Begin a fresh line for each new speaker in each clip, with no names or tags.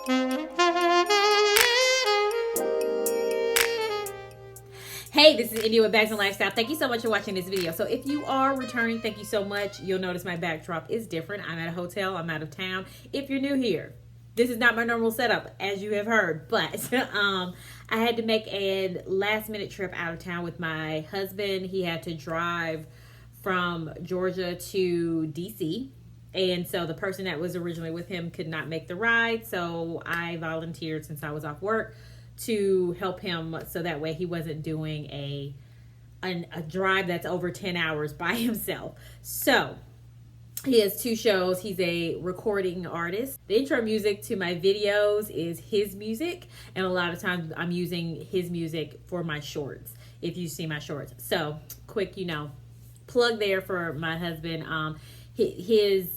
Hey, this is India with Bags and Lifestyle. Thank you so much for watching this video. So if you are returning, thank you so much. You'll notice my backdrop is different. I'm at a hotel. I'm out of town. If you're new here, this is not my normal setup, as you have heard. But I had to make a last-minute trip out of town with my husband. He had to drive from Georgia to D.C., and so the person that was originally with him could not make the ride. So I volunteered, since I was off work, to help him, so that way he wasn't doing a drive that's over 10 hours by himself. So he has two shows. He's a recording artist. The intro music to my videos is his music, and a lot of times I'm using his music for my shorts, if you see my shorts. So quick, plug there for my husband. His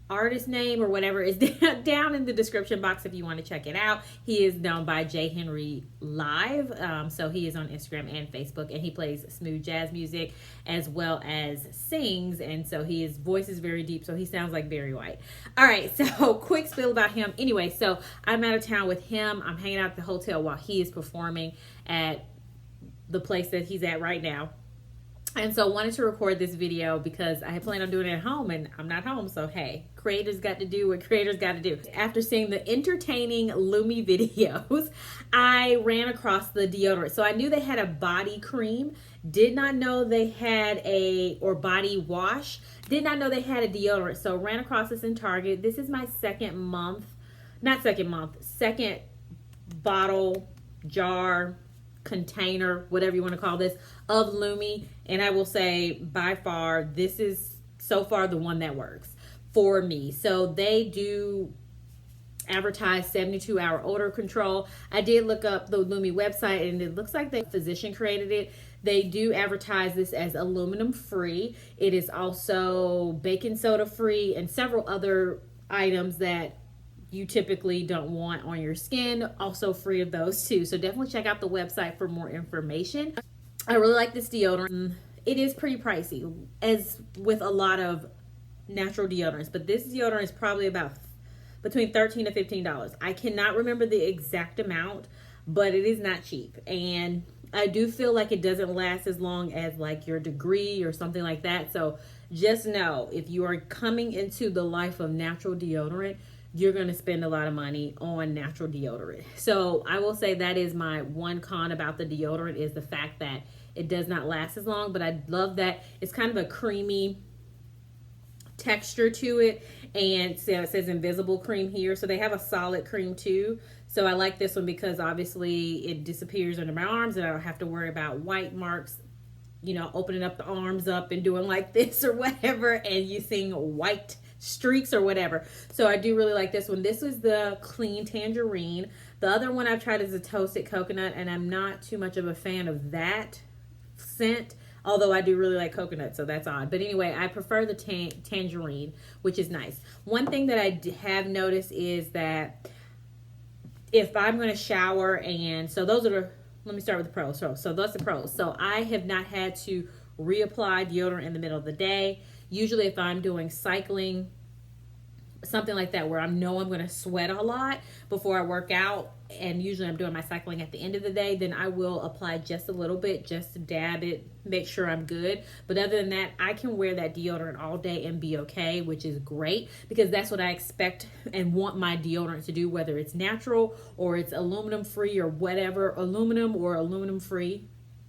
artist name or whatever is down in the description box if you want to check it out. He is known by J. Henry Live. So he is on Instagram and Facebook, and he plays smooth jazz music as well as sings. And so his voice is very deep, so he sounds like Barry White. All right, so quick spiel about him. Anyway, so I'm out of town with him. I'm hanging out at the hotel while he is performing at the place that he's at right now. And so I wanted to record this video because I had planned on doing it at home, and I'm not home. So, hey, creators got to do what creators got to do. After seeing the entertaining Lume videos, I ran across the deodorant. So I knew they had a body cream. Did not know they had or body wash. Did not know they had a deodorant. So ran across this in Target. This is my second bottle, jar, container, whatever you want to call this, of Lume. And I will say, by far, this is so far the one that works for me. So they do advertise 72-hour odor control. I did look up the Lume website, and it looks like the physician created it. They do advertise this as aluminum free. It is also baking soda free, and several other items that you typically don't want on your skin, also free of those too. So definitely check out the website for more information. I really like this deodorant. It is pretty pricey, as with a lot of natural deodorants, but this deodorant is probably about between $13 to $15. I cannot remember the exact amount, but it is not cheap. And I do feel like it doesn't last as long as like your Degree or something like that. So just know, if you are coming into the life of natural deodorant, you're going to spend a lot of money on natural deodorant. So I will say that is my one con about the deodorant, is the fact that it does not last as long. But I love that it's kind of a creamy texture to it. And so it says invisible cream here. So they have a solid cream too. So I like this one because obviously it disappears under my arms, and I don't have to worry about white marks, opening up the arms up and doing like this or whatever, and you seeing white streaks or whatever. So I do really like this one. This is the clean tangerine. The other one I've tried is a toasted coconut, and I'm not too much of a fan of that scent, although I do really like coconut, so that's odd. But anyway, I prefer the tangerine, which is nice. One thing that I have noticed is that if I'm going to shower, and so those are let me start with the pros. So that's the pros. So I have not had to reapply deodorant in the middle of the day. Usually if I'm doing cycling, something like that, where I know I'm going to sweat a lot before I work out, and usually I'm doing my cycling at the end of the day, then I will apply just a little bit, just to dab it, make sure I'm good. But other than that, I can wear that deodorant all day and be okay, which is great, because that's what I expect and want my deodorant to do, whether it's natural or it's aluminum free or whatever, aluminum or aluminum free.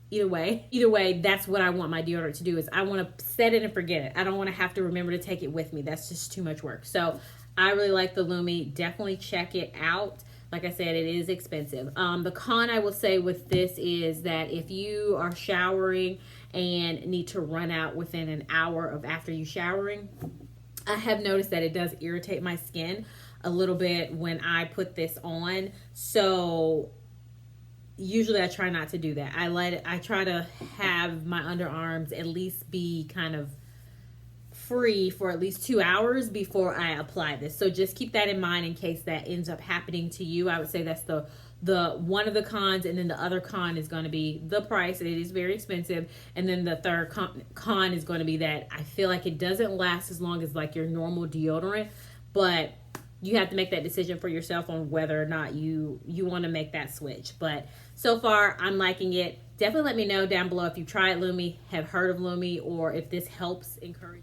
Either way, that's what I want my deodorant to do, is I want to set it and forget it. I don't want to have to remember to take it with me. That's just too much work. So I really like the Lume. Definitely check it out. Like I said, it is expensive. The con I will say with this is that if you are showering and need to run out within an hour of after you showering, I have noticed that it does irritate my skin a little bit when I put this on. So usually I try not to do that. I try to have my underarms at least be kind of free for at least 2 hours before I apply this. So just keep that in mind in case that ends up happening to you. I would say that's the one of the cons, and then the other con is going to be the price. It is very expensive. And then the third con is going to be that I feel like it doesn't last as long as like your normal deodorant, but you have to make that decision for yourself on whether or not you want to make that switch. But so far, I'm liking it. Definitely let me know down below if you've tried Lume, have heard of Lume, or if this helps encourage.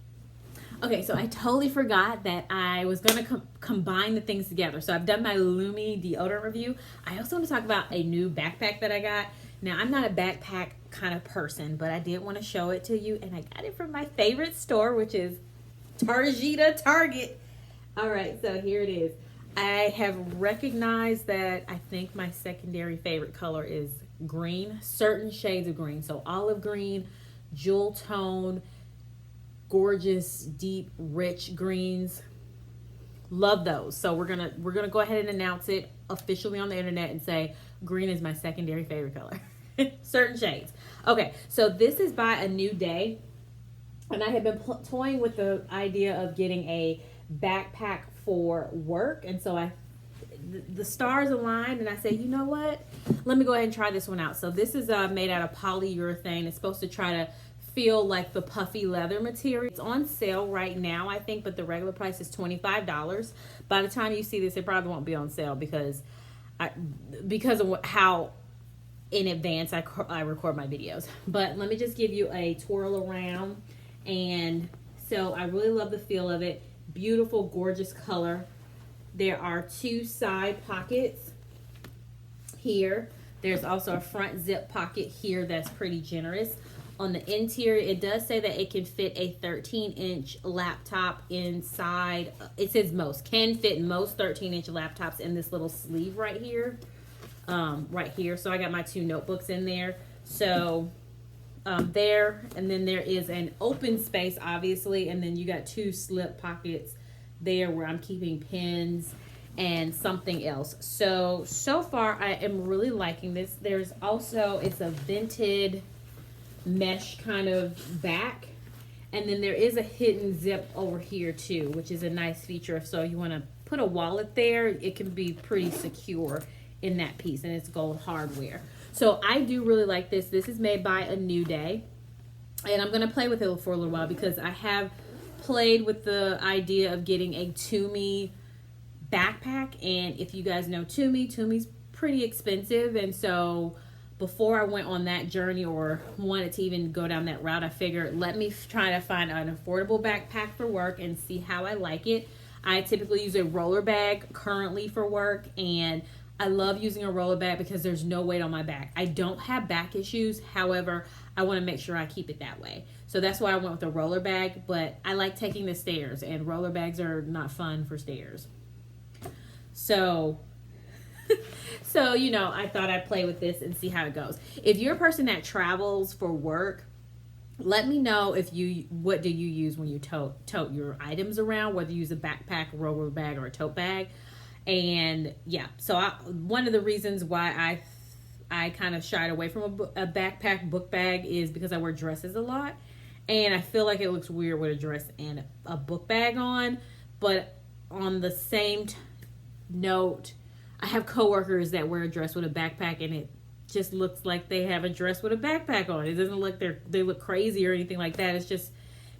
Okay, so I totally forgot that I was going to combine the things together. So I've done my Lume deodorant review. I also want to talk about a new backpack that I got. Now, I'm not a backpack kind of person, but I did want to show it to you. And I got it from my favorite store, which is Target. All right, so here it is. I have recognized that I think my secondary favorite color is green, certain shades of green. So olive green, jewel tone, gorgeous, deep, rich greens. Love those. So we're gonna go ahead and announce it officially on the internet and say green is my secondary favorite color. Certain shades. Okay, so this is by A New Day. And I have been toying with the idea of getting a backpack for work, and so the stars aligned, and I said, you know what, let me go ahead and try this one out. So this is made out of polyurethane. It's supposed to try to feel like the puffy leather material. It's on sale right now, I think, but the regular price is $25. By the time you see this, it probably won't be on sale because of how in advance I record my videos. But let me just give you a twirl around. And so I really love the feel of it. Beautiful, gorgeous color. There are 2 side pockets here. There's also a front zip pocket here that's pretty generous. On the interior, it does say that it can fit a 13-inch laptop inside. It says can fit most 13-inch laptops in this little sleeve right here. So I got my 2 notebooks in there. So there, and then there is an open space, obviously, and then you got 2 slip pockets there where I'm keeping pens and something else. So far I am really liking this. There's also, it's a vented mesh kind of back, and then there is a hidden zip over here too, which is a nice feature. So if you want to put a wallet there, it can be pretty secure in that piece, and it's gold hardware. So I do really like this. This is made by A New Day, and I'm going to play with it for a little while because I have played with the idea of getting a Lume backpack, and if you guys know Lume's pretty expensive, and so before I went on that journey or wanted to even go down that route, I figured let me try to find an affordable backpack for work and see how I like it. I typically use a roller bag currently for work, and I love using a roller bag because there's no weight on my back. I don't have back issues. However, I want to make sure I keep it that way. So that's why I went with a roller bag, but I like taking the stairs, and roller bags are not fun for stairs. So you know, I thought I'd play with this and see how it goes. If you're a person that travels for work, let me know what do you use when you tote your items around, whether you use a backpack, roller bag, or a tote bag. And yeah, so one of the reasons why I kind of shied away from a backpack book bag is because I wear dresses a lot, and I feel like it looks weird with a dress and a book bag on. But on the same note, I have coworkers that wear a dress with a backpack, and it just looks like they have a dress with a backpack on. It doesn't look they look crazy or anything like that. It's just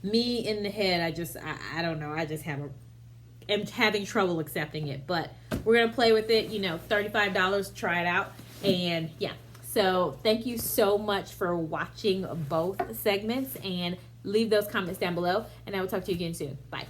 me in the head. I don't know. I just am having trouble accepting it, but we're gonna play with it. You know, $35, try it out. And yeah, so thank you so much for watching both segments, and leave those comments down below, and I will talk to you again soon. Bye.